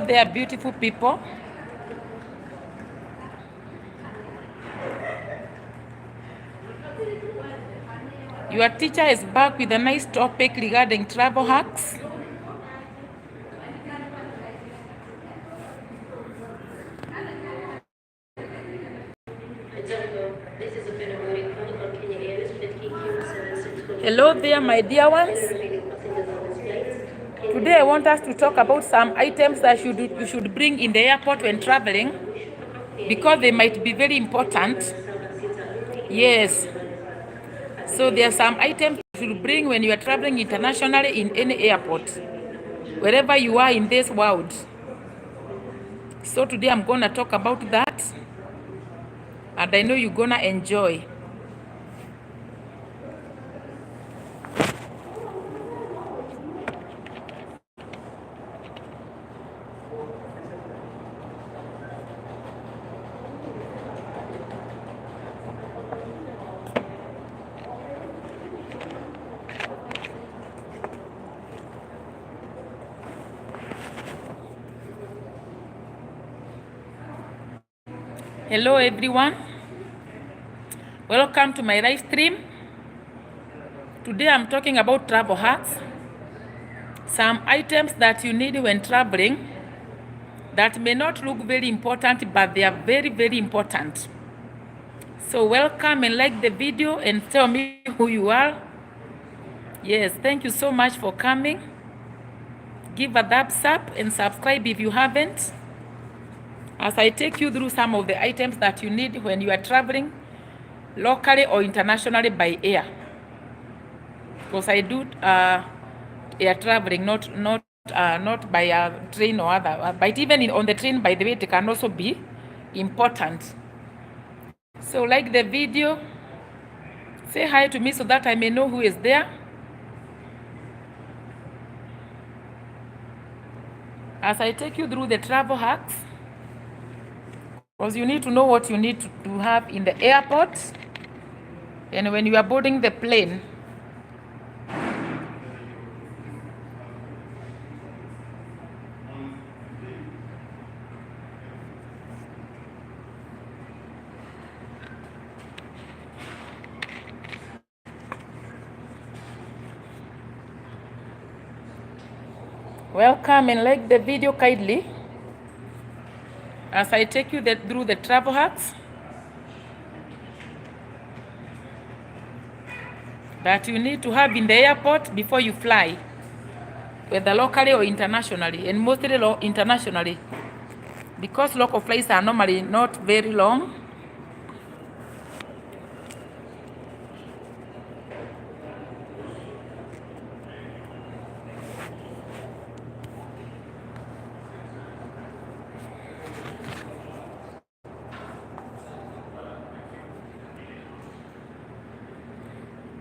there, beautiful people. Your teacher is back with a nice topic regarding travel hacks. Hello there, my dear ones. Today I want us to talk about some items that you should bring in the airport when traveling, because they might be very important. Yes. So there are some items you should bring when you are traveling internationally in any airport, wherever you are in this world. So today I'm going to talk about that, and I know you're going to enjoy. Hello everyone, welcome to my live stream. Today I'm talking about travel hacks, some items that you need when traveling that may not look very important, but they are very, very important. So welcome and like the video and tell me who you are. Yes, thank you so much for coming. Give a thumbs up and subscribe if you haven't, as I take you through some of the items that you need when you are traveling locally or internationally by air. Because I do air traveling, not by a train or other. But even on the train, by the way, it can also be important. So like the video, say hi to me so that I may know who is there. As I take you through the travel hacks, because you need to know what you need to have in the airport and when you are boarding the plane. Welcome and like the video kindly as I take you through the travel hacks that you need to have in the airport before you fly, whether locally or internationally, and mostly internationally, because local flights are normally not very long.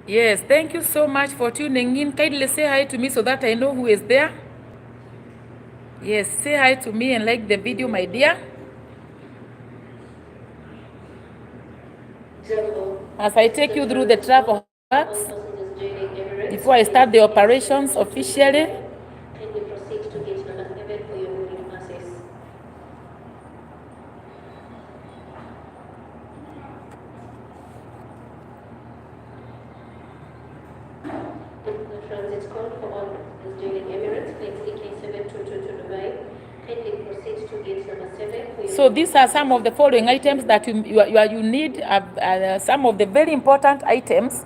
Yes, thank you so much for tuning in. Kindly say hi to me so that I know who is there. Yes, say hi to me and like the video, my dear. As I take you through the travel hacks, before I start the operations officially, transit code for all is joining Emirates, flight EK722 to Dubai. Kindly proceed to gate number 7. So these are some of the following items that you need, some of the very important items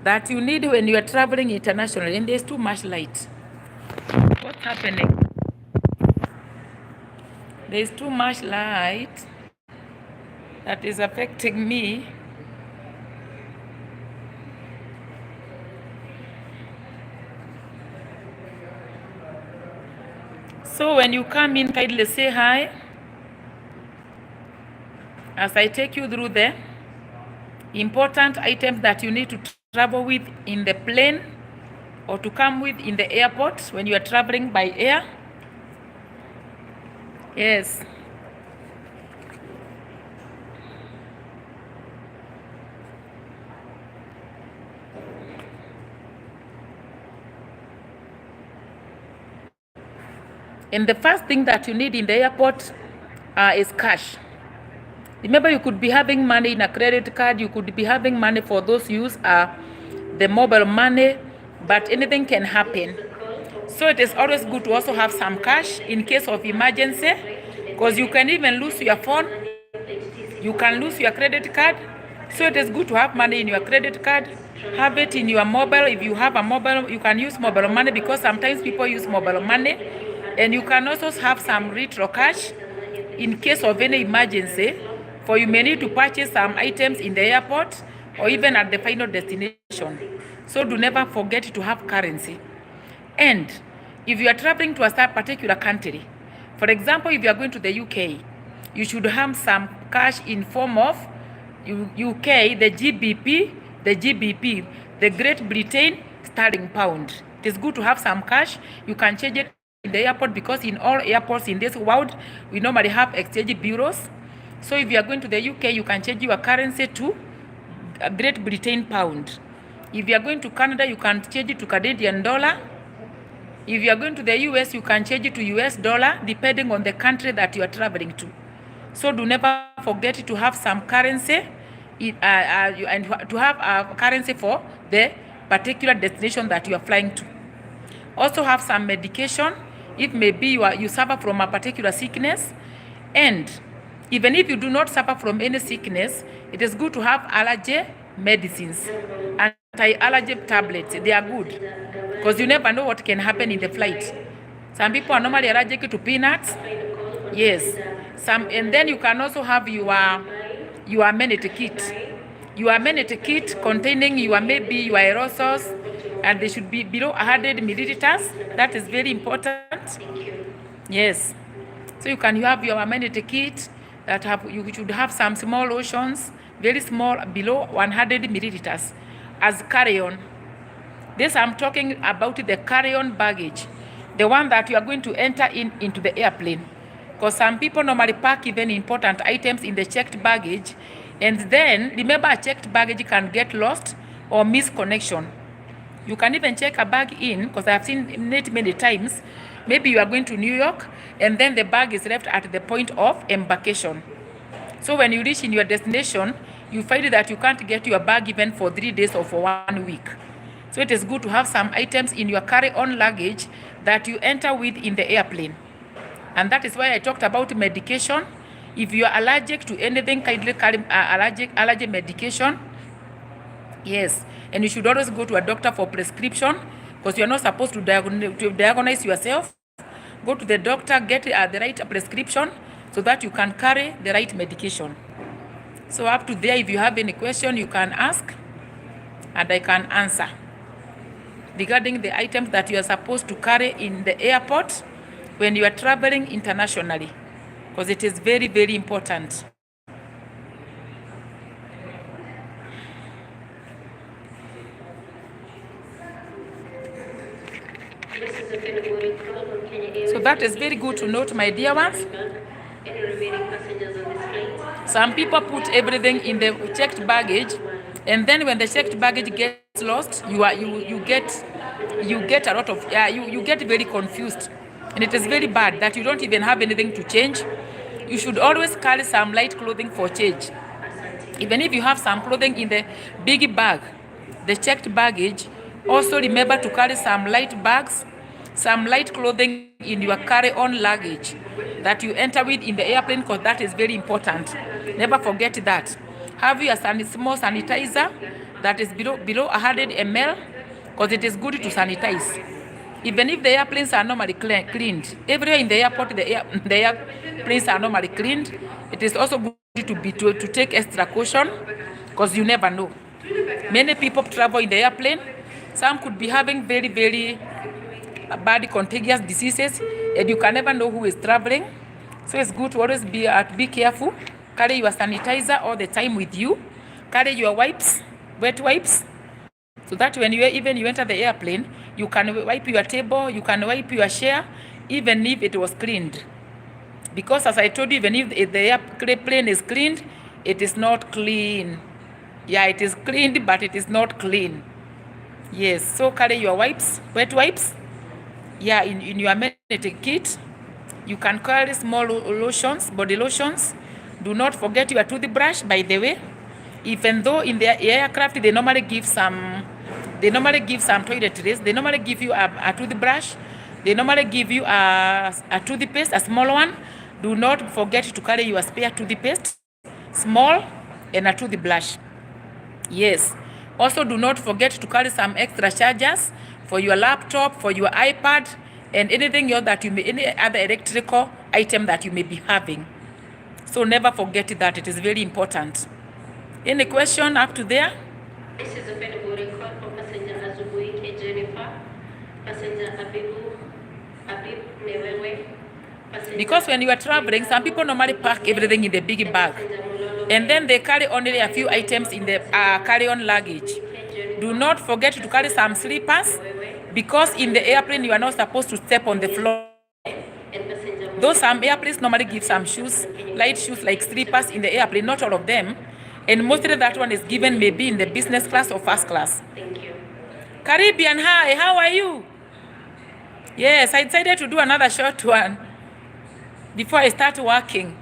that you need when you are traveling internationally. And there's too much light. What's happening? There's too much light that is affecting me. So when you come in, kindly say hi as I take you through the important items that you need to travel with in the plane or to come with in the airport when you are traveling by air. Yes. And the first thing that you need in the airport is cash. Remember, you could be having money in a credit card, you could be having money for those use the mobile money, but anything can happen. So it is always good to also have some cash in case of emergency, because you can even lose your phone, you can lose your credit card. So it is good to have money in your credit card, have it in your mobile. If you have a mobile, you can use mobile money, because sometimes people use mobile money. And you can also have some retro cash in case of any emergency, for you may need to purchase some items in the airport or even at the final destination. So do never forget to have currency. And if you are traveling to a particular country, for example, if you are going to the UK, you should have some cash in form of UK, the GBP, the Great Britain sterling pound. It is good to have some cash. You can change it in the airport, because in all airports in this world, we normally have exchange bureaus. So if you are going to the UK, you can change your currency to Great Britain pound. If you are going to Canada, you can change it to Canadian dollar. If you are going to the US, you can change it to US dollar, depending on the country that you are traveling to. So do never forget to have some currency and to have a currency for the particular destination that you are flying to. Also have some medication if maybe you suffer from a particular sickness. And even if you do not suffer from any sickness, it is good to have allergy medicines, anti-allergy tablets. They are good, because you never know what can happen in the flight. Some people are normally allergic to peanuts. Yes. And then you can also have your amenity kit. Your amenity kit containing maybe your aerosols, and they should be below 100 milliliters. That is very important. Yes. So you have your amenity kit that you should have some small lotions, very small, below 100 milliliters as carry-on. This I'm talking about the carry-on baggage, the one that you are going to enter into the airplane. Because some people normally pack even important items in the checked baggage, and then remember, a checked baggage can get lost or miss connection. You can even check a bag in, because I have seen it many times. Maybe you are going to New York, and then the bag is left at the point of embarkation. So when you reach in your destination, you find that you can't get your bag even for 3 days or for 1 week. So it is good to have some items in your carry-on luggage that you enter with in the airplane. And that is why I talked about medication. If you are allergic to anything, kindly carry allergy medication. Yes, and you should always go to a doctor for prescription, because you are not supposed to diagnose yourself. Go to the doctor, get the right prescription, so that you can carry the right medication. So up to there, if you have any question, you can ask, and I can answer regarding the items that you are supposed to carry in the airport when you are traveling internationally, because it is very, very important. So that is very good to note, my dear ones. Some people put everything in the checked baggage, and then when the checked baggage gets lost, you get a lot of you get very confused, and it is very bad that you don't even have anything to change. You should always carry some light clothing for change. Even if you have some clothing in the big bag, the checked baggage, also remember to carry some light bags, some light clothing in your carry-on luggage that you enter with in the airplane, because that is very important. Never forget that. Have your small sanitizer that is below 100 ml, because it is good to sanitize. Even if the airplanes are normally cleaned, everywhere in the airport, the airplanes are normally cleaned. It is also good to take extra caution, because you never know. Many people travel in the airplane. Some could be having very, very bad contagious diseases, and you can never know who is traveling. So it's good to always be careful. Carry your sanitizer all the time with you. Carry your wipes, wet wipes, so that when you enter the airplane, you can wipe your table, you can wipe your chair, even if it was cleaned. Because as I told you, even if the airplane is cleaned, it is not clean. Yeah, it is cleaned, but it is not clean. Yes, so carry your wipes, wet wipes, yeah, in your amenity kit. You can carry small lotions, body lotions. Do not forget your toothbrush, by the way. Even though in the aircraft they normally give some toiletries, they normally give you a toothbrush, they normally give you a toothpaste, a small one. Do not forget to carry your spare toothpaste, small, and a toothbrush. Yes. Also, do not forget to carry some extra chargers for your laptop, for your iPad, and anything else that you may, any other electrical item that you may be having. So never forget that. It is very important. Any question up to there? This is a very good record for passenger Azubuike Jennifer, passenger Abib Mewewe. Because when you are traveling, some people normally pack everything in the big bag, and then they carry only a few items in the carry-on luggage. Do not forget to carry some slippers, because in the airplane you are not supposed to step on the floor. Though some airplanes normally give some shoes, light shoes like slippers in the airplane, not all of them. And mostly that one is given maybe in the business class or first class. Thank you. Caribbean, hi, how are you? Yes, I decided to do another short one before I start working.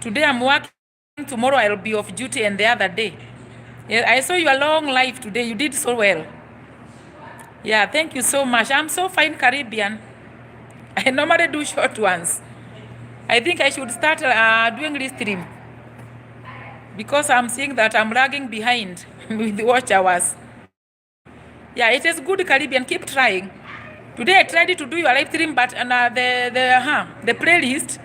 Today I'm working, tomorrow I'll be off duty, and the other day. Yeah, I saw your long life today. You did so well. Yeah, thank you so much. I'm so fine, Caribbean. I normally do short ones. I think I should start doing this stream, because I'm seeing that I'm lagging behind with the watch hours. Yeah, it is good, Caribbean. Keep trying. Today I tried to do your live stream, but the playlist,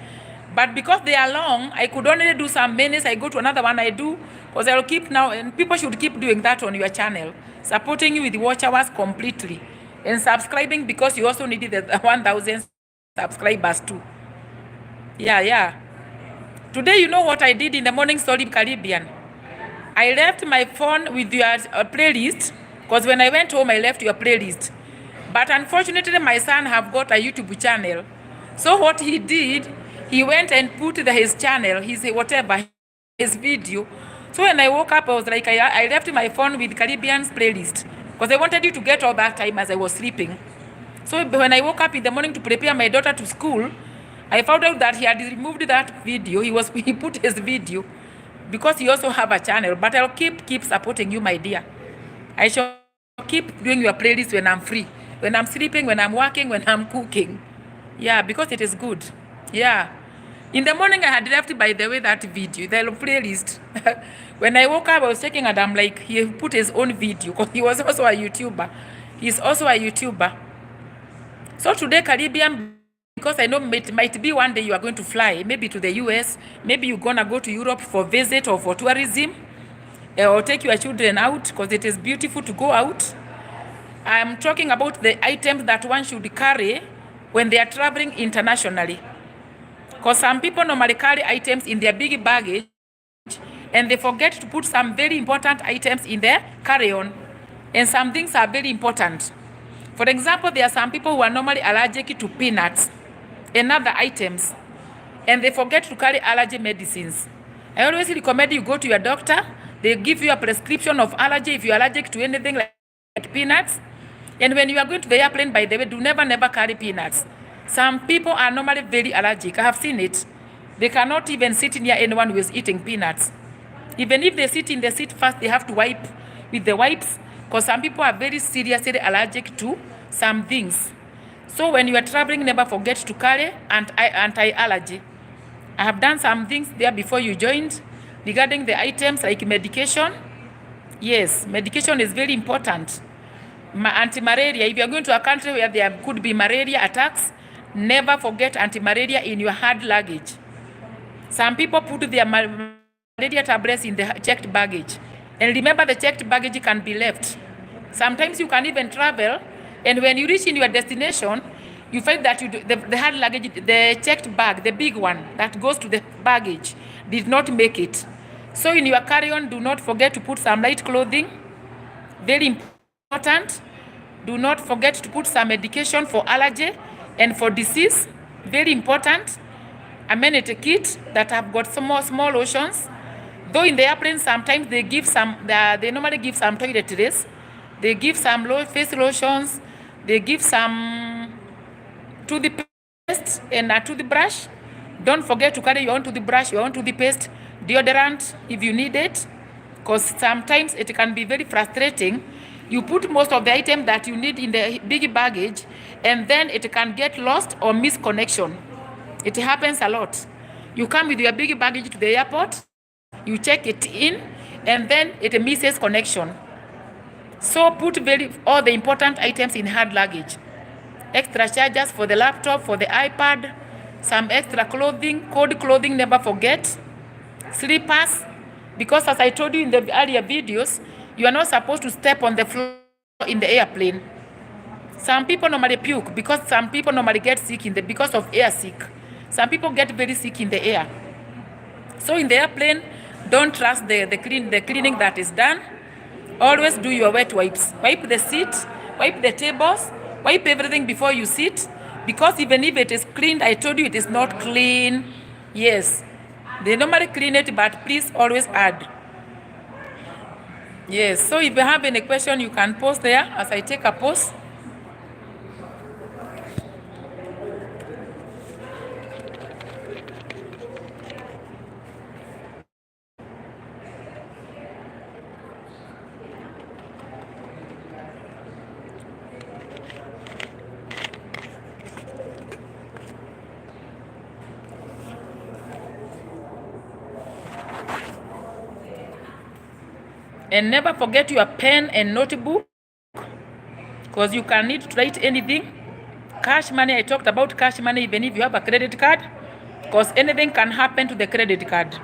but because they are long, I could only do some minutes. I go to another one I do, because I'll keep now, and people should keep doing that on your channel, supporting you with the watch hours completely, and subscribing, because you also need the 1,000 subscribers too. Yeah. Today, you know what I did in the morning story, Caribbean? I left my phone with your playlist, because when I went home, I left your playlist. But unfortunately, my son have got a YouTube channel. So what he did, he went and put his channel, his video. So when I woke up, I was like, I left my phone with Caribbean's playlist, because I wanted you to get all that time as I was sleeping. So when I woke up in the morning to prepare my daughter to school, I found out that he had removed that video. He put his video, because he also have a channel. But I'll keep supporting you, my dear. I shall keep doing your playlist when I'm free, when I'm sleeping, when I'm working, when I'm cooking. Yeah, because it is good. Yeah. In the morning I had left, by the way, that video, the playlist. When I woke up, I was checking, and I'm like, he put his own video, because he was also a YouTuber. He's also a YouTuber. So today, Caribbean, because I know it might be one day you are going to fly, maybe to the US, maybe you're going to go to Europe for visit or for tourism, or take your children out, because it is beautiful to go out. I'm talking about the items that one should carry when they are traveling internationally. Because some people normally carry items in their big baggage, and they forget to put some very important items in their carry-on. And some things are very important. For example, there are some people who are normally allergic to peanuts and other items, and they forget to carry allergy medicines. I always recommend you go to your doctor. They give you a prescription of allergy if you're allergic to anything like peanuts. And when you are going to the airplane, by the way, do never carry peanuts. Some people are normally very allergic. I have seen it. They cannot even sit near anyone who is eating peanuts. Even if they sit in the seat first, they have to wipe with the wipes, because some people are very seriously allergic to some things. So when you are traveling, never forget to carry anti-allergy. I have done some things there before you joined regarding the items like medication. Yes, medication is very important. Anti-malaria, if you are going to a country where there could be malaria attacks, never forget anti-malaria in your hand luggage. Some people put their malaria tablets in the checked baggage. And remember, the checked baggage can be left. Sometimes you can even travel, and when you reach in your destination, you find that the hand luggage, the checked bag, the big one that goes to the baggage, did not make it. So in your carry-on, do not forget to put some light clothing. Very important. Do not forget to put some medication for allergy and for disease. Very important. Amenity kit that have got some more small lotions. Though in the airplane, sometimes they give some, they normally give some toiletries. They give some face lotions. They give some toothpaste and a toothbrush. Don't forget to carry your own toothbrush, your own toothpaste, deodorant if you need it, because sometimes it can be very frustrating. You put most of the item that you need in the big baggage, and then it can get lost or miss connection. It happens a lot. You come with your big baggage to the airport, you check it in, and then it misses connection. So put all the important items in hard luggage. Extra chargers for the laptop, for the iPad, some extra clothing, cold clothing, never forget. Slippers, because as I told you in the earlier videos, you are not supposed to step on the floor in the airplane. Some people normally puke because some people normally get sick because of air sick. Some people get very sick in the air. So in the airplane, don't trust the cleaning that is done. Always do your wet wipes. Wipe the seat, wipe the tables, wipe everything before you sit. Because even if it is cleaned, I told you it is not clean. Yes, they normally clean it, but please always add. Yes, so if you have any question, you can post there as I take a pause. And never forget your pen and notebook, because you can need to write anything. Cash money, I talked about cash money even if you have a credit card, because anything can happen to the credit card.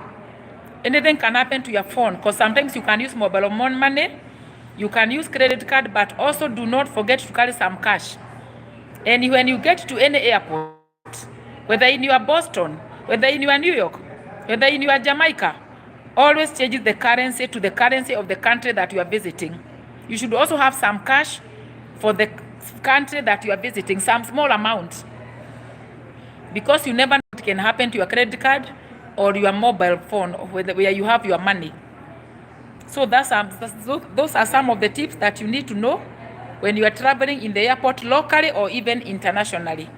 Anything can happen to your phone, because sometimes you can use mobile money, you can use credit card, but also do not forget to carry some cash. And when you get to any airport, whether in your Boston, whether in your New York, whether in your Jamaica, always change the currency to the currency of the country that you are visiting. You should also have some cash for the country that you are visiting, some small amount, because you never know what can happen to your credit card or your mobile phone where you have your money. So those are some of the tips that you need to know when you are traveling in the airport locally or even internationally.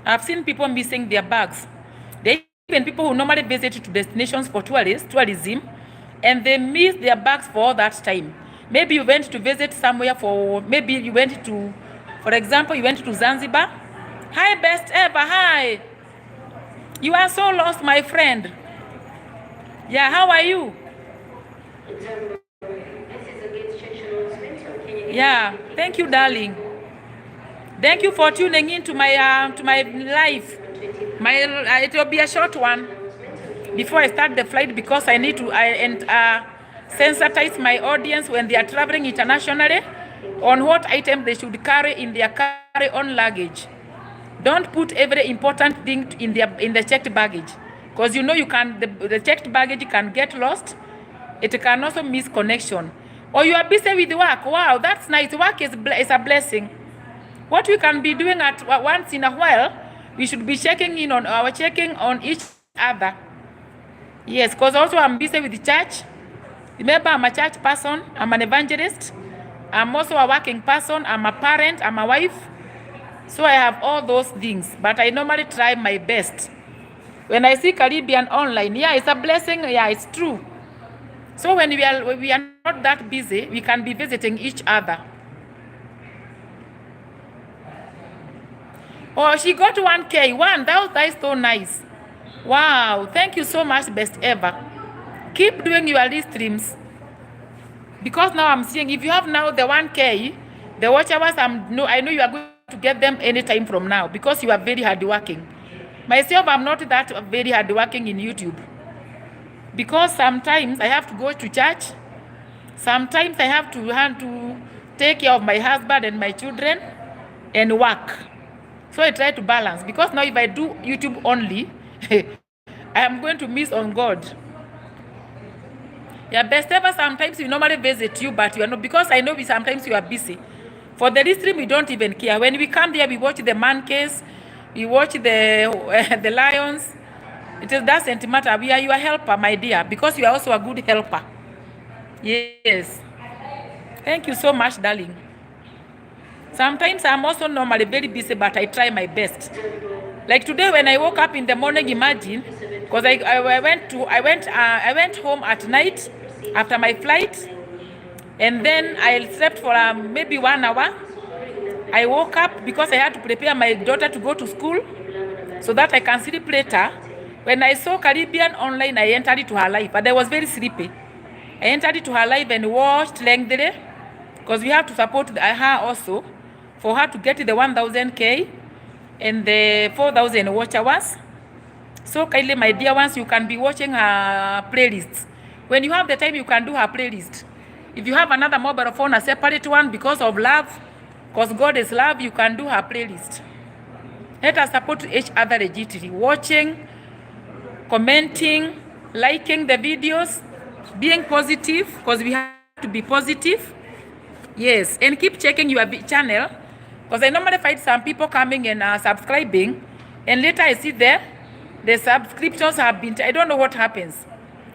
I've seen people missing their bags. Even people who normally visit to destinations for tourism, and they miss their bags for all that time. Maybe you went to visit somewhere maybe you went to, for example, you went to Zanzibar. Hi, best ever, hi. You are so lost, my friend. Yeah, how are you? Yeah, thank you, darling. Thank you for tuning in to my live. It will be a short one before I start the flight, because I need to sensitize my audience when they are traveling internationally on what items they should carry in their carry-on luggage. Don't put every important thing in the checked baggage, because you know the checked baggage can get lost. It can also miss connection. Or you are busy with work. Wow, that's nice. Work is a blessing. What we can be doing at once in a while, we should be checking on each other. Yes, because also I'm busy with the church. Remember, I'm a church person. I'm an evangelist. I'm also a working person. I'm a parent. I'm a wife. So I have all those things. But I normally try my best. When I see Caribbean online, yeah, it's a blessing. Yeah, it's true. So when we are not that busy, we can be visiting each other. Oh, she got 1K. That is so nice. Wow, thank you so much, best ever. Keep doing your live streams, because now I'm seeing if you have now the 1K, the watch hours, I know you are going to get them anytime from now, because you are very hardworking. Myself, I'm not that very hardworking in YouTube, because sometimes I have to go to church. Sometimes I have to take care of my husband and my children and work. So I try to balance, because now if I do YouTube only, I am going to miss on God. Yeah, best ever, sometimes we normally visit you, but you are not, because I know sometimes you are busy. For the stream, we don't even care. When we come there, we watch the monkeys, we watch the lions. Doesn't matter. We are your helper, my dear, because you are also a good helper. Yes. Thank you so much, darling. Sometimes I'm also normally very busy, but I try my best. Like today when I woke up in the morning, imagine, because I went home at night after my flight, and then I slept for maybe 1 hour. I woke up because I had to prepare my daughter to go to school so that I can sleep later. When I saw Caribbean online, I entered into her live, but I was very sleepy. I entered into her live and watched lengthily because we have to support her also for her to get the 1000K and the 4000 watch hours. So kindly, my dear ones, you can be watching her playlists. When you have the time, you can do her playlist. If you have another mobile phone, a separate one, because of love, because God is love, you can do her playlist. Let us support each other legitimately. Watching, commenting, liking the videos, being positive, because we have to be positive. Yes, and keep checking your channel, because I normally find some people coming and subscribing, and later I see there the subscriptions have been, I don't know what happens,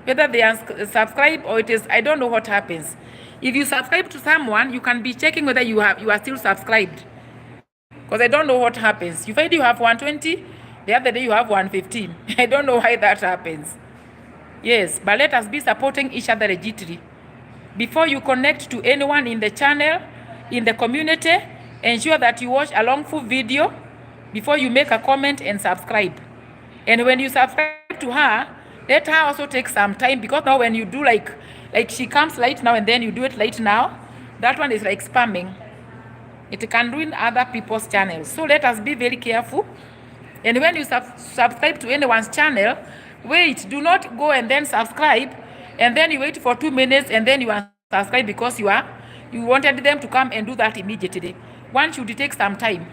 whether they are subscribed or it is, I don't know what happens. If you subscribe to someone, you can be checking whether you are still subscribed, because I don't know what happens. You find you have 120, the other day you have 115. I don't know why that happens. Yes, but let us be supporting each other legitimately. Before you connect to anyone in the channel, in the community, ensure that you watch a long full video before you make a comment and subscribe. And when you subscribe to her, let her also take some time, because now when you do like she comes late now and then you do it late now, that one is like spamming. It can ruin other people's channels. So let us be very careful. And when you subscribe to anyone's channel, wait, do not go and then subscribe, and then you wait for 2 minutes and then you unsubscribe because you wanted them to come and do that immediately. One should take some time.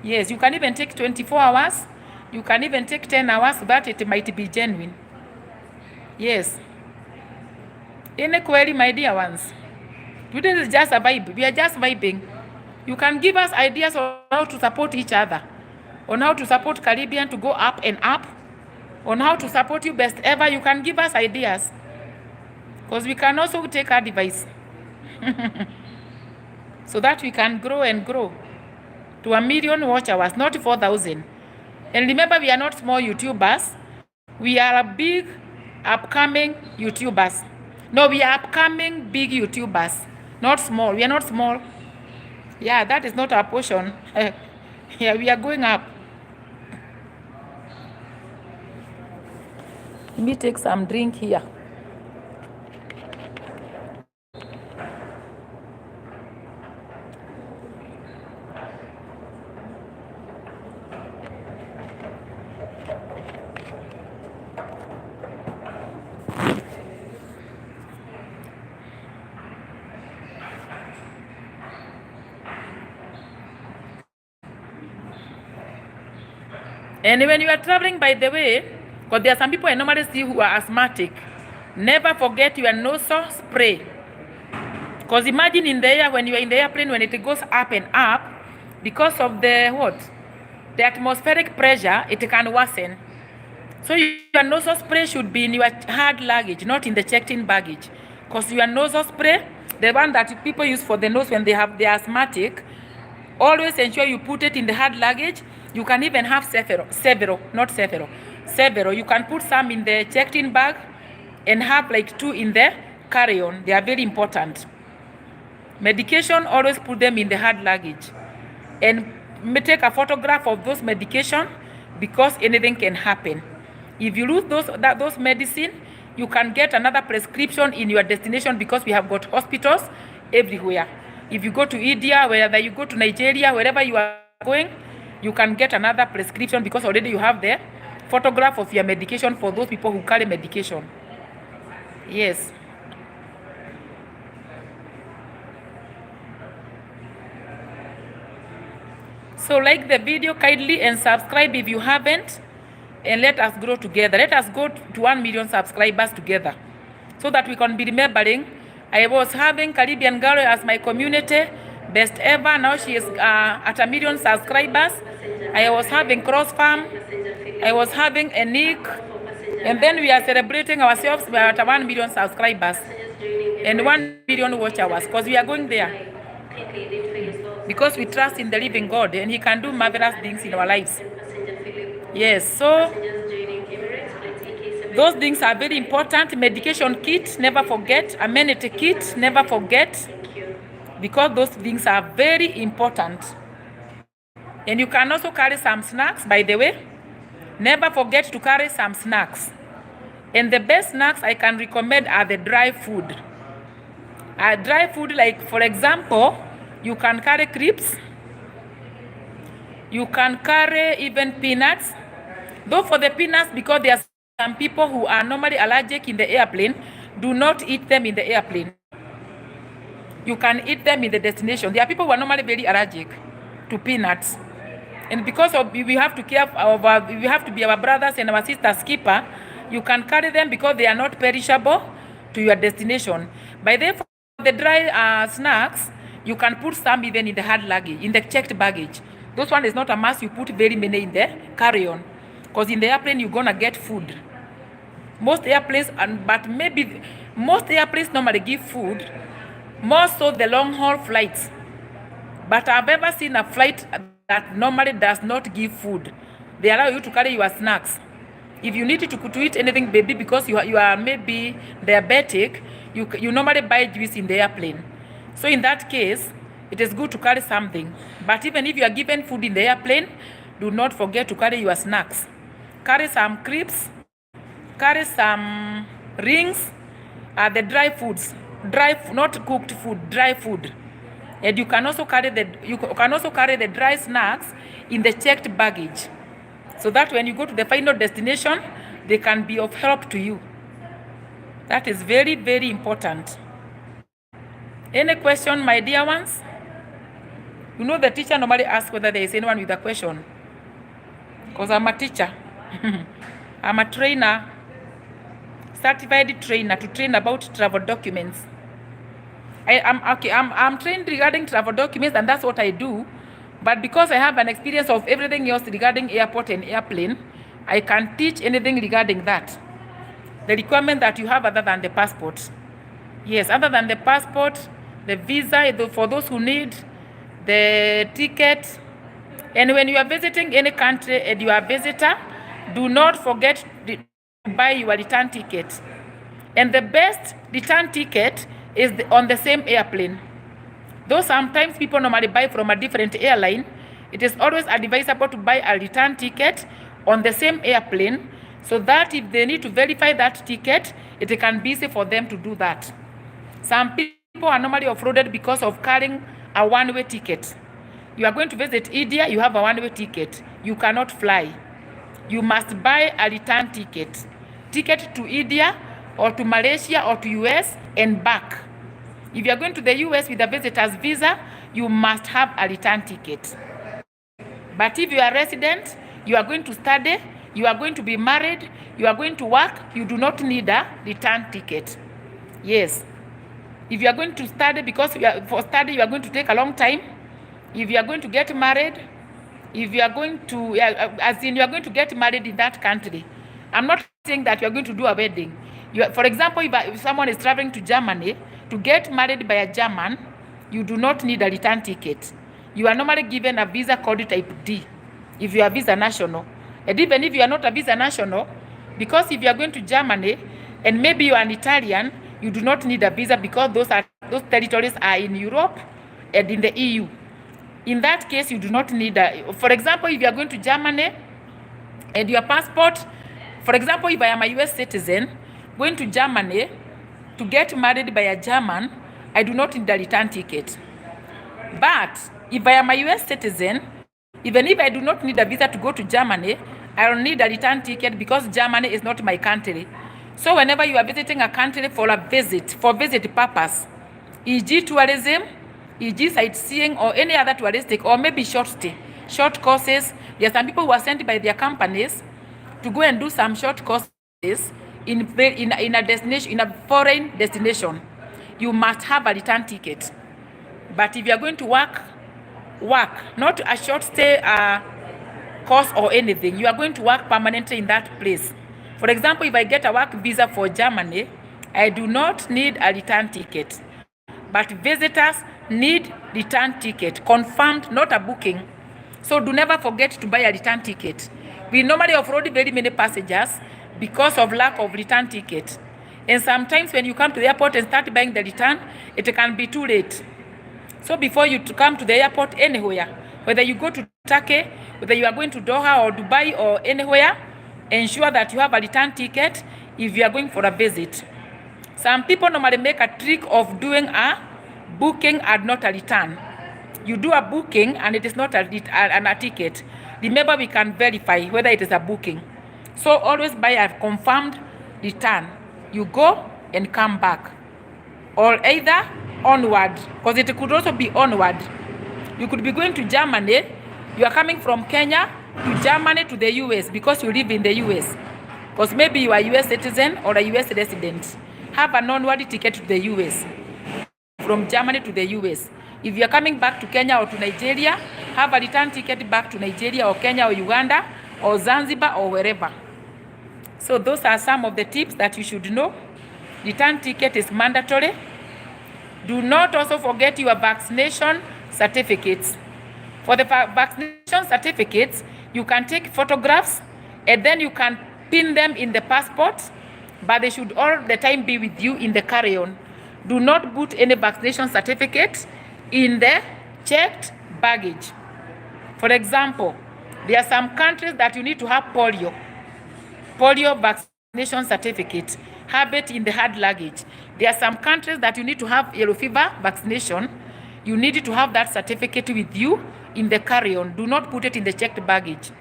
Yes, you can even take 24 hours. You can even take 10 hours, but it might be genuine. Yes. Any query, my dear ones? Today is just a vibe. We are just vibing. You can give us ideas on how to support each other, on how to support Caribbean to go up and up, on how to support you best ever. You can give us ideas, because we can also take advice so that we can grow and grow to 1 million watch hours, not 4,000. And remember, we are not small YouTubers. We are big, upcoming YouTubers. No, we are upcoming big YouTubers, not small. We are not small. Yeah, that is not our portion. Yeah, we are going up. Let me take some drink here. And when you are traveling, by the way, because there are some people I normally see who are asthmatic, never forget your nasal spray. Because imagine in the air, when you are in the airplane, when it goes up and up, because of the what? The atmospheric pressure, it can worsen. So your nasal spray should be in your hard luggage, not in the checked-in baggage. Because your nasal spray, the one that people use for the nose when they asthmatic, always ensure you put it in the hard luggage. You can even have several. You can put some in the checked-in bag and have like 2 in the carry-on. They are very important. Medication, always put them in the hard luggage. And take a photograph of those medication, because anything can happen. If you lose those medicine, you can get another prescription in your destination, because we have got hospitals everywhere. If you go to India, wherever you go to Nigeria, wherever you are going, you can get another prescription, because already you have the photograph of your medication for those people who carry medication. Yes. So like the video kindly and subscribe if you haven't, and let us grow together. Let us go to 1 million subscribers together, so that we can be remembering. I was having Caribbean Girl as my community best ever. Now she is at 1 million subscribers. I was having Cross Farm. I was having Enick. And then we are celebrating ourselves. We are at 1 million subscribers. and 1 billion watch hours, because we are going there. Because we trust in the living God and He can do marvelous things in our lives. Yes, so those things are very important. Medication kit, never forget. Amenity kit, never forget. Because those things are very important. And you can also carry some snacks, by the way. Never forget to carry some snacks. And the best snacks I can recommend are the dry food. Dry food, like for example, you can carry crisps. You can carry even peanuts. Though for the peanuts, because there are some people who are normally allergic in the airplane, do not eat them in the airplane. You can eat them in the destination. There are people who are normally very allergic to peanuts. And because of we have to care of we have to be our brothers and our sisters keeper, you can carry them because they are not perishable to your destination. By the way, for the dry snacks, you can put some even in the hard luggage, in the checked baggage. Those one is not a must. You put very many in the carry-on, because in the airplane you're gonna get food. Most airplanes, but maybe most airplanes normally give food, more so the long haul flights. But I've ever seen a flight that normally does not give food. They allow you to carry your snacks. If you need to eat anything, baby, because you are maybe diabetic, you normally buy juice in the airplane. So in that case, it is good to carry something. But even if you are given food in the airplane, do not forget to carry your snacks. Carry some crisps, carry some rings, the dry foods, not cooked food, dry food. And you can also carry the dry snacks in the checked baggage, so that when you go to the final destination, they can be of help to you. That is very, very important. Any question, my dear ones? You know the teacher normally asks whether there is anyone with a question, because I'm a teacher. I'm a trainer, certified trainer to train about travel documents. I'm trained regarding travel documents, and that's what I do. But because I have an experience of everything else regarding airport and airplane, I can teach anything regarding that. The requirement that you have other than the passport. Yes, other than the passport, the visa, for those who need, the ticket. And when you are visiting any country and you are a visitor, do not forget to buy your return ticket. And the best return ticket is on the same airplane. Though sometimes people normally buy from a different airline, it is always advisable to buy a return ticket on the same airplane, so that if they need to verify that ticket, it can be easy for them to do that. Some people are normally offloaded because of carrying a one-way ticket. You are going to visit India, you have a one-way ticket. You cannot fly. You must buy a return ticket. Ticket to India or to Malaysia or to US and back. If you are going to the US with a visitor's visa, you must have a return ticket. But if you are a resident, you are going to study, you are going to be married, you are going to work, you do not need a return ticket. Yes. If you are going to study, because for study you are going to take a long time. If you are going to get married, if you are going to, as in you are going to get married in that country. I'm not saying that you are going to do a wedding. For example, if someone is traveling to Germany, to get married by a German, you do not need a return ticket. You are normally given a visa called type D, if you are visa national. And even if you are not a visa national, because if you are going to Germany, and maybe you are an Italian, you do not need a visa, because those territories are in Europe and in the EU. In that case, you do not need for example, if you are going to Germany, and your passport, for example, if I am a US citizen, going to Germany to get married by a German, I do not need a return ticket. But if I am a US citizen, even if I do not need a visa to go to Germany, I don't need a return ticket, because Germany is not my country. So whenever you are visiting a country for visit purpose, e.g. tourism, e.g. sightseeing, or any other touristic, or maybe short stay, short courses, there are some people who are sent by their companies to go and do some short courses in a destination, in a foreign destination. You must have a return ticket. But if you are going to work, not a short stay course or anything, you are going to work permanently in that place. For example, if I get a work visa for Germany, I do not need a return ticket, but visitors need return ticket, confirmed, not a booking. So do never forget to buy a return ticket. We normally offload very many passengers because of lack of return ticket. And sometimes when you come to the airport and start buying the return, it can be too late. So before you come to the airport anywhere, whether you go to Turkey, whether you are going to Doha or Dubai or anywhere, ensure that you have a return ticket if you are going for a visit. Some people normally make a trick of doing a booking and not a return. You do a booking and it is not a ticket. Remember, we can verify whether it is a booking. So always buy a confirmed return. You go and come back. Or either onward, because it could also be onward. You could be going to Germany. You are coming from Kenya to Germany to the US because you live in the US. Because maybe you are a US citizen or a US resident. Have an onward ticket to the US. From Germany to the US. If you are coming back to Kenya or to Nigeria, have a return ticket back to Nigeria or Kenya or Uganda or Zanzibar or wherever. So those are some of the tips that you should know. Return ticket is mandatory. Do not also forget your vaccination certificates. For the vaccination certificates, you can take photographs and then you can pin them in the passport, but they should all the time be with you in the carry-on. Do not put any vaccination certificate in the checked baggage. For example, there are some countries that you need to have polio vaccination certificate. Have it in the hard luggage. There are some countries that you need to have yellow fever vaccination. You need to have that certificate with you in the carry-on. Do not put it in the checked baggage.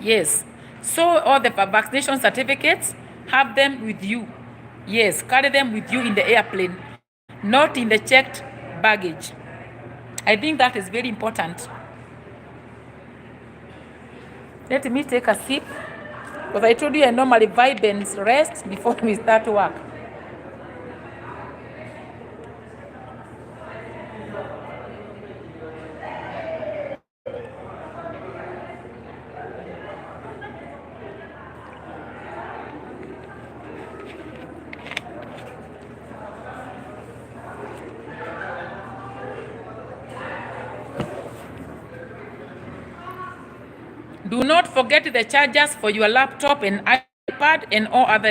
Yes. So all the vaccination certificates, have them with you. Yes, carry them with you in the airplane, not in the checked baggage. I think that is very important. Let me take a sip, because I told you I normally vibe and rest before we start work. Do not forget the chargers for your laptop and iPad and all other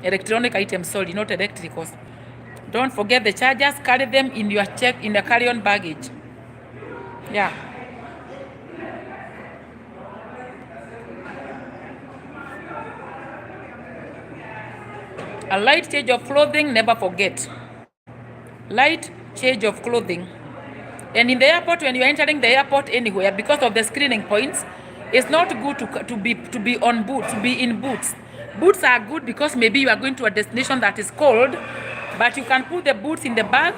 electronic items, sorry, not electricals. Don't forget the chargers, carry them in your in the carry-on baggage. Yeah. A light change of clothing, never forget. Light change of clothing. And in the airport, when you are entering the airport anywhere, because of the screening points, it's not good to be on boots, to be in boots. Boots are good because maybe you are going to a destination that is cold, but you can put the boots in the bag,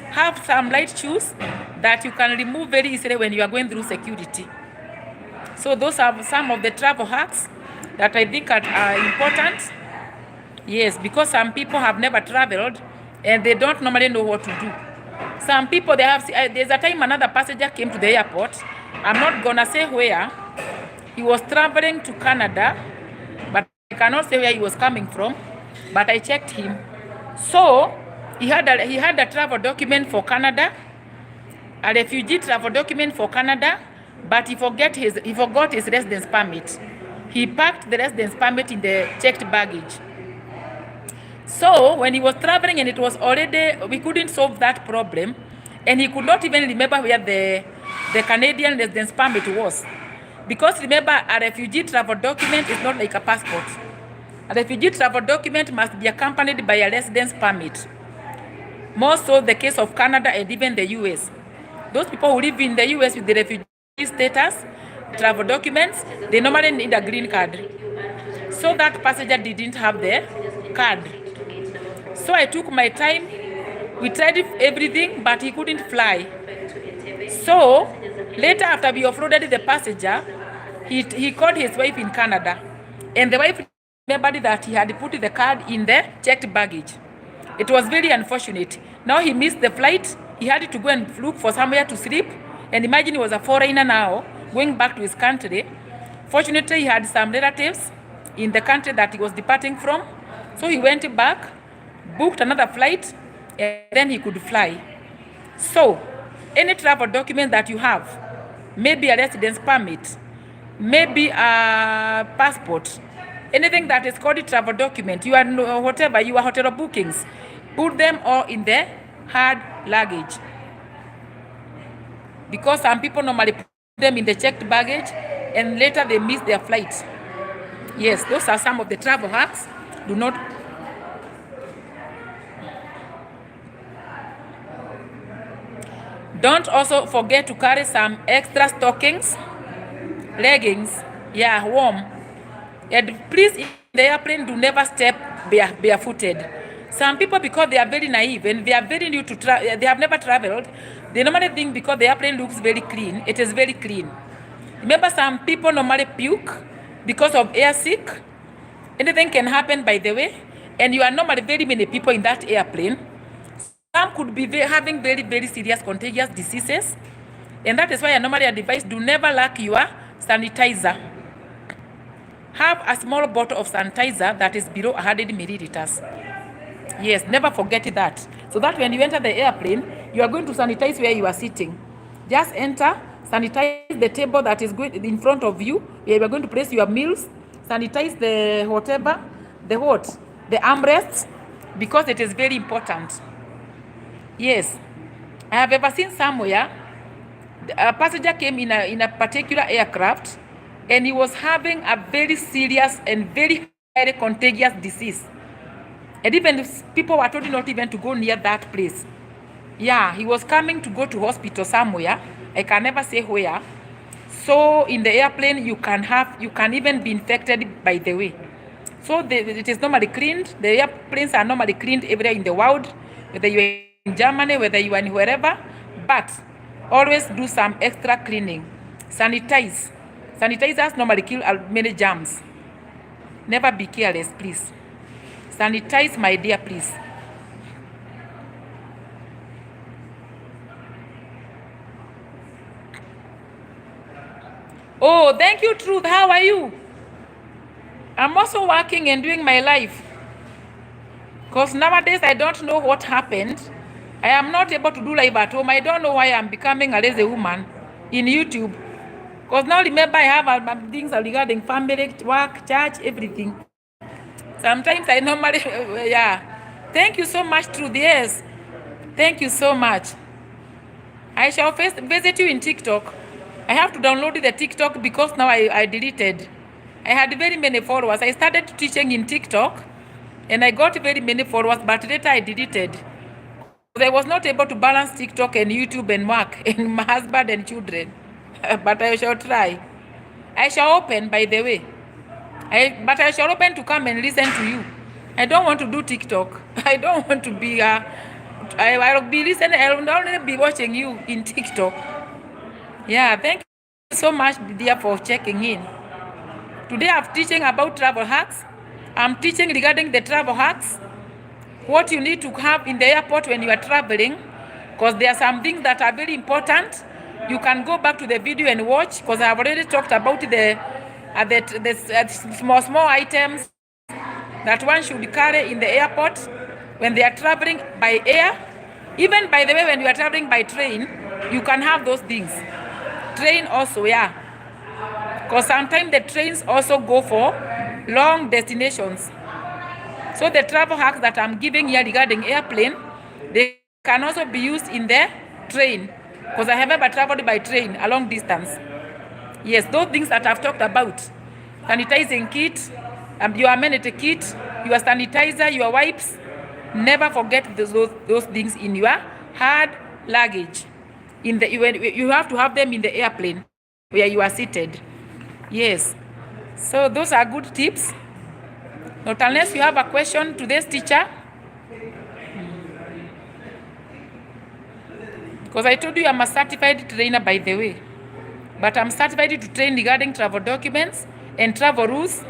have some light shoes that you can remove very easily when you are going through security. So those are some of the travel hacks that I think are important. Yes, because some people have never traveled and they don't normally know what to do. Some people, there's a time another passenger came to the airport. I'm not gonna say where. He was traveling to Canada, but I cannot say where he was coming from, but I checked him. So he had a travel document for Canada, a refugee travel document for Canada, but he forgot his residence permit. He packed the residence permit in the checked baggage. So when he was traveling and it was already, we couldn't solve that problem, and he could not even remember where the Canadian residence permit was. Because remember, a refugee travel document is not like a passport. A refugee travel document must be accompanied by a residence permit. More so the case of Canada and even the US. Those people who live in the US with the refugee status, travel documents, they normally need a green card. So that passenger didn't have the card. So I took my time. We tried everything, but he couldn't fly. So later, after we offloaded the passenger, he called his wife in Canada, and the wife remembered that he had put the card in the checked baggage. It was very unfortunate. Now he missed the flight. He had to go and look for somewhere to sleep. And imagine he was a foreigner now, going back to his country. Fortunately, he had some relatives in the country that he was departing from. So he went back, booked another flight, and then he could fly. So, any travel document that you have, maybe a residence permit, maybe a passport, anything that is called a travel document, you are whatever, your hotel bookings, put them all in the hard luggage. Because some people normally put them in the checked baggage and later they miss their flight. Yes, those are some of the travel hacks. Do not Don't also forget to carry some extra stockings, leggings, yeah, warm. And please, in the airplane, do never step barefooted. Some people, because they are very naive and they are very new to they have never traveled, they normally think because the airplane looks very clean, it is very clean. Remember, some people normally puke because of air sick. Anything can happen, by the way, and you are normally very many people in that airplane. Some could be having very, very serious contagious diseases, and that is why I normally advise do never lack your sanitizer. Have a small bottle of sanitizer that is below 100 milliliters. Yes, never forget that. So that when you enter the airplane, you are going to sanitize where you are sitting. Just enter, sanitize the table that is going in front of you, where you are going to place your meals, sanitize the whatever, the armrests, because it is very important. Yes, I have ever seen somewhere a passenger came in a particular aircraft and he was having a very serious and very highly contagious disease. And even people were told not even to go near that place. Yeah, he was coming to go to hospital somewhere. I can never say where. So in the airplane, you can even be infected by the way. So it is normally cleaned. The airplanes are normally cleaned everywhere in the world, whether you are in Germany, whether you are in wherever, but always do some extra cleaning. Sanitize. Sanitizers normally kill many germs. Never be careless, please. Sanitize, my dear, please. Oh, thank you, Truth. How are you? I'm also working and doing my life. Because nowadays I don't know what happened. I am not able to do live at home. I don't know why I'm becoming a lazy woman in YouTube. Because now remember I have things regarding family, work, church, everything. Sometimes I normally, yeah. Thank you so much, Truth. Yes. Thank you so much. I shall first visit you in TikTok. I have to download the TikTok because now I deleted. I had very many followers. I started teaching in TikTok and I got very many followers, but later I deleted. I was not able to balance TikTok and YouTube and work and my husband and children. But I shall try. I shall open, by the way. But I shall open to come and listen to you. I don't want to do TikTok. I don't want to be I'll be listening. I will only be watching you in TikTok. Yeah, thank you so much, dear, for checking in. Today I'm teaching about travel hacks. I'm teaching regarding the travel hacks, what you need to have in the airport when you are traveling, because there are some things that are very important. You can go back to the video and watch, because I've already talked about the small items that one should carry in the airport when they are traveling by air. Even, by the way, when you are traveling by train, you can have those things. Train also, yeah. Because sometimes the trains also go for long destinations. So the travel hacks that I'm giving here regarding airplane, they can also be used in the train. Because I have ever traveled by train a long distance. Yes, those things that I've talked about. Sanitizing kit, your amenity kit, your sanitizer, your wipes. Never forget those things in your hard luggage. You have to have them in the airplane where you are seated. Yes. So those are good tips. Not unless you have a question to this teacher. Because I told you I'm a certified trainer, by the way. But I'm certified to train regarding travel documents and travel rules,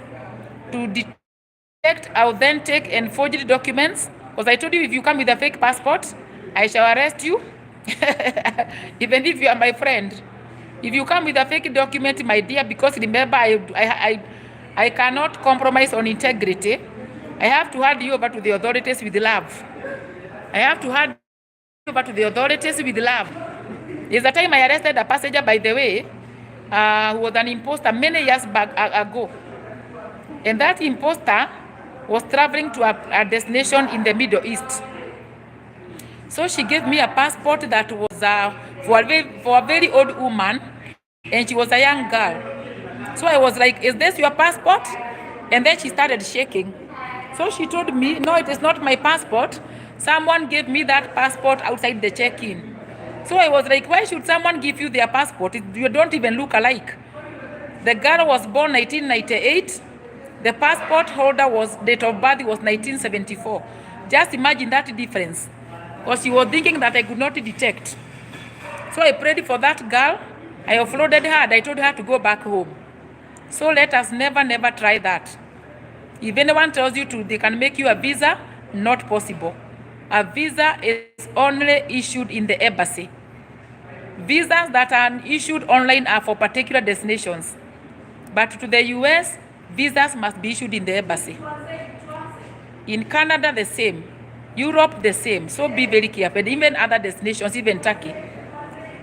to detect authentic and forged documents. Because I told you if you come with a fake passport, I shall arrest you. Even if you are my friend. If you come with a fake document, my dear, because remember, I cannot compromise on integrity. I have to hand you over to the authorities with love. I have to hand you over to the authorities with love. It's the time I arrested a passenger, by the way, who was an imposter many years back ago. And that imposter was traveling to a destination in the Middle East. So she gave me a passport that was for a very old woman, and she was a young girl. So I was like, is this your passport? And then she started shaking. So she told me, no, it is not my passport. Someone gave me that passport outside the check-in. So I was like, why should someone give you their passport? You don't even look alike. The girl was born 1998. The passport holder date of birth was 1974. Just imagine that difference. Because she was thinking that I could not detect. So I prayed for that girl. I offloaded her and I told her to go back home. So let us never try that. If anyone tells you they can make you a visa, not possible. A visa is only issued in the embassy. Visas that are issued online are for particular destinations. But to the US, visas must be issued in the embassy. In Canada, the same. Europe, the same. So be very careful. And even other destinations, even Turkey.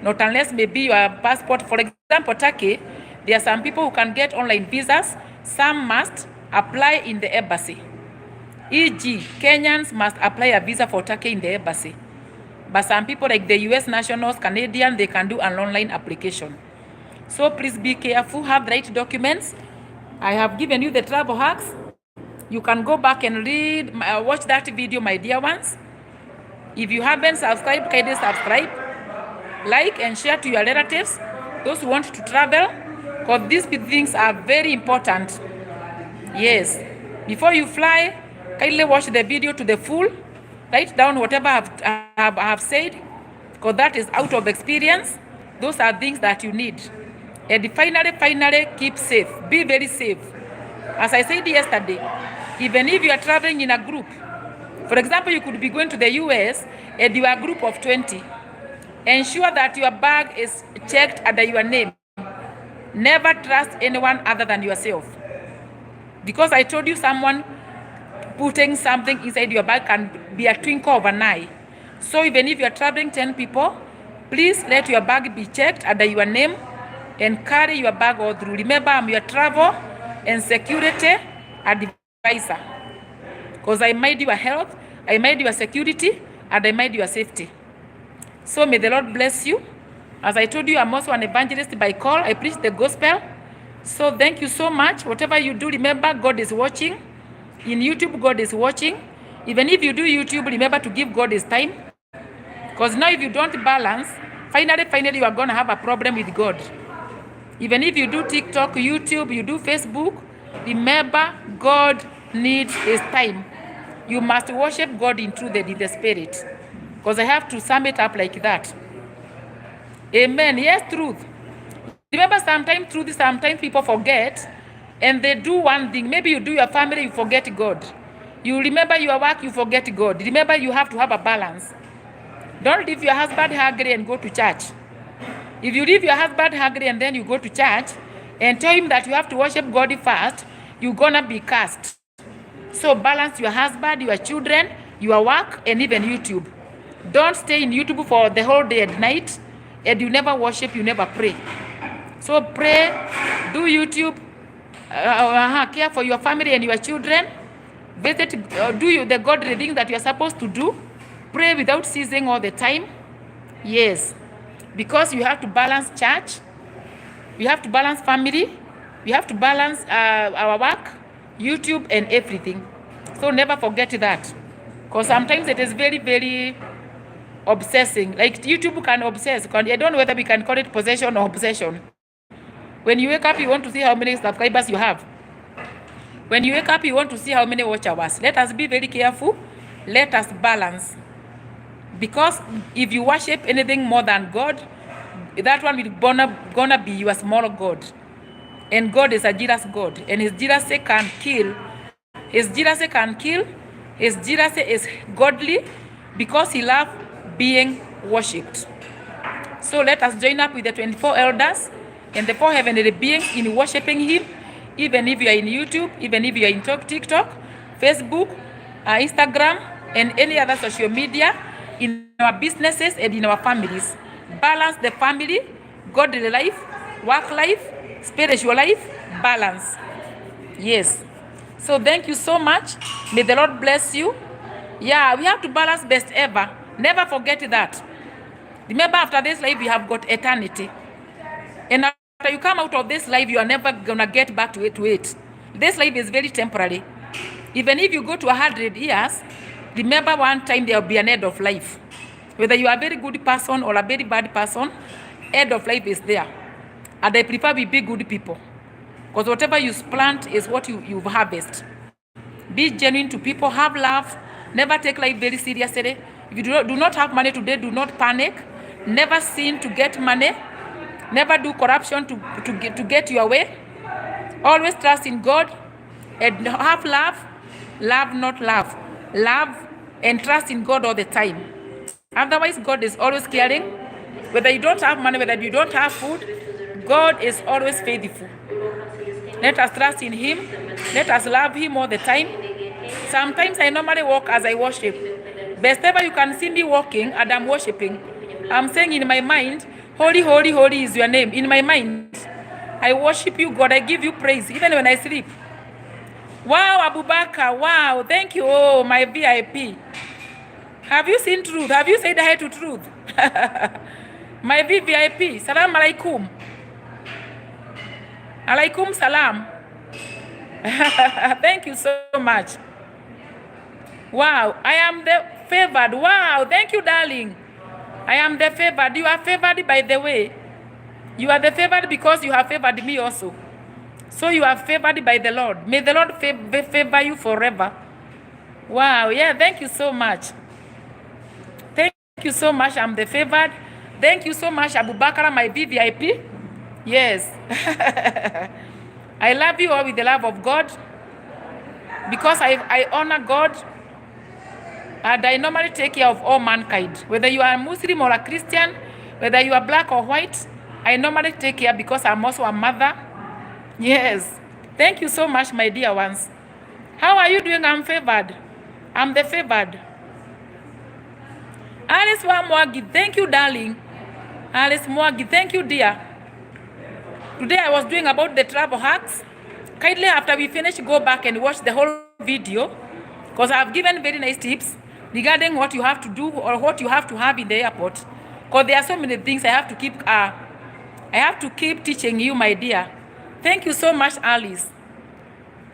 Not unless maybe your passport, for example, Turkey, there are some people who can get online visas. Some must apply in the embassy. E.g., Kenyans must apply a visa for Turkey in the embassy. But some people like the US nationals, Canadian, they can do an online application. So please be careful, have the right documents. I have given you the travel hacks. You can go back and read, watch that video, my dear ones. If you haven't subscribed, kindly subscribe, like and share to your relatives, those who want to travel, because these things are very important. Yes, before you fly, kindly watch the video to the full, write down whatever I have said, because that is out of experience. Those are things that you need. And finally, keep safe. Be very safe. As I said yesterday, even if you are traveling in a group, for example, you could be going to the US and you are a group of 20. Ensure that your bag is checked under your name. Never trust anyone other than yourself. Because I told you someone putting something inside your bag can be a twinkle of an eye. So even if you are traveling 10 people, please let your bag be checked under your name and carry your bag all through. Remember, I'm your travel and security advisor. Because I mind your health, I mind your security, and I mind your safety. So may the Lord bless you. As I told you, I'm also an evangelist by call. I preach the gospel. So thank you so much. Whatever you do, remember God is watching. In YouTube, God is watching. Even if you do YouTube, remember to give God his time. Because now if you don't balance, finally you are going to have a problem with God. Even if you do TikTok, YouTube, you do Facebook, remember God needs his time. You must worship God in truth and in the spirit. Because I have to sum it up like that. Amen. Yes, truth. Remember, sometimes people forget and they do one thing. Maybe you do your family, you forget God. You remember your work, you forget God. Remember, you have to have a balance. Don't leave your husband hungry and go to church. If you leave your husband hungry and then you go to church and tell him that you have to worship God first, you're going to be cursed. So balance your husband, your children, your work, and even YouTube. Don't stay in YouTube for the whole day and night, and you never worship, you never pray. So pray, do YouTube, care for your family and your children, visit, do the godly things that you're supposed to do, pray without ceasing all the time. Yes, because you have to balance church, you have to balance family, you have to balance our work, YouTube, and everything. So never forget that, because sometimes it is very obsessing. Like YouTube can obsess. I don't know whether we can call it possession or obsession. When you wake up, you want to see how many subscribers you have. When you wake up, you want to see how many watch hours. Let us be very careful. Let us balance. Because if you worship anything more than God, that one will gonna be your small God. And God is a jealous God. And his jealousy can kill. His jealousy can kill. His jealousy is godly because he loves being worshipped. So let us join up with the 24 elders and the 4 heavenly beings in worshiping him. Even if you are in YouTube, even if you are in TikTok, Facebook, Instagram, and any other social media, in our businesses and in our families. Balance the family, godly life, work life, spiritual life, balance. Yes. So thank you so much. May the Lord bless you. Yeah, we have to balance best ever. Never forget that. Remember, after this life, you have got eternity. And after you come out of this life, you are never going to get back to it. This life is very temporary. Even if you go to 100 years, remember one time there will be an end of life. Whether you are a very good person or a very bad person, end of life is there. And I prefer we be good people. Because whatever you plant is what you harvest. Be genuine to people, have love, never take life very seriously. If you do not have money today, do not panic. Never sin to get money. Never do corruption to get your way. Always trust in God and have love. Love, not love. Love and trust in God all the time. Otherwise, God is always caring. Whether you don't have money, whether you don't have food, God is always faithful. Let us trust in Him. Let us love Him all the time. Sometimes I normally walk as I worship. Best ever you can see me walking and I'm worshiping. I'm saying in my mind, holy, holy, holy is your name. In my mind, I worship you, God. I give you praise, even when I sleep. Wow, Abubakar, wow, thank you. Oh, my VIP. Have you seen truth? Have you said hi to truth? My VIP, salam alaikum. Alaikum salam. Thank you so much. Wow, I am the favored. Wow, thank you, darling. I am the favored. You are favored, by the way. You are the favored because you have favored me also. So you are favored by the Lord. May the Lord favor you forever. Wow, yeah, thank you so much. Thank you so much. I'm the favored. Thank you so much, Abubakar, my VVIP. Yes. I love you all with the love of God. Because I honor God. And I normally take care of all mankind. Whether you are a Muslim or a Christian, whether you are black or white, I normally take care because I'm also a mother. Yes. Thank you so much, my dear ones. How are you doing? I'm favored. I'm the favored. Alice Mwagi, thank you, darling. Alice Mwagi, thank you, dear. Today I was doing about the travel hacks. Kindly, after we finish, go back and watch the whole video. Because I've given very nice tips regarding what you have to do or what you have to have in the airport. Because there are so many things I have to keep teaching you, my dear. Thank you so much, Alice.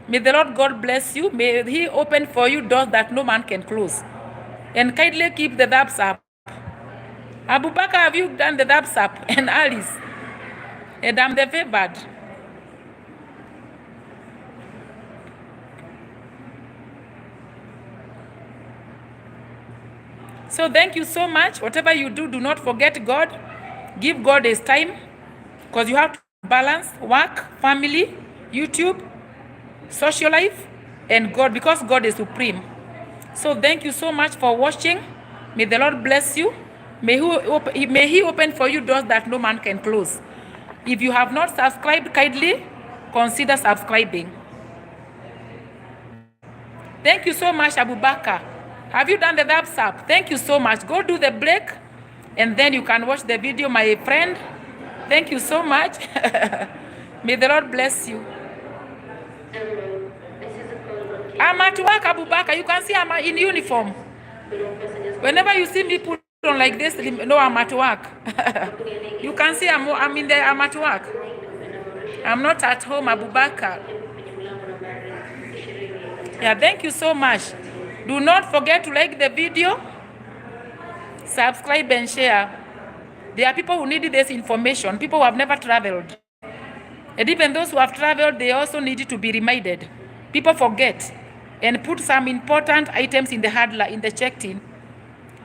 May the Lord God bless you. May He open for you doors that no man can close. And kindly keep the dabs up. Abubakar, have you done the dabs up? And Alice. And I'm the favored. So thank you so much. Whatever you do, do not forget God. Give God His time. Because you have to balance work, family, YouTube, social life, and God. Because God is supreme. So thank you so much for watching. May the Lord bless you. May He open for you doors that no man can close. If you have not subscribed, kindly consider subscribing. Thank you so much, Abubakar. Have you done the thumbs up? Thank you so much. Go do the break, and then you can watch the video, my friend. Thank you so much. May the Lord bless you. I'm at work, Abubakar. You can see I'm in uniform. Whenever you see me put on like this, no, I'm at work. You can see I'm in there. I'm at work. I'm not at home, Abubakar. Yeah, thank you so much. Do not forget to like the video, subscribe and share. There are people who need this information, people who have never traveled. And even those who have traveled, they also need to be reminded. People forget and put some important items in the handler, in the checked-in.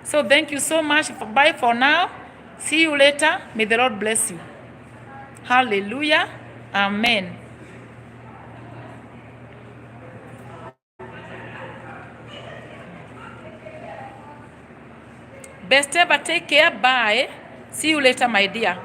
So thank you so much. Bye for now. See you later. May the Lord bless you. Hallelujah. Amen. Best ever, take care. Bye. See you later, my dear.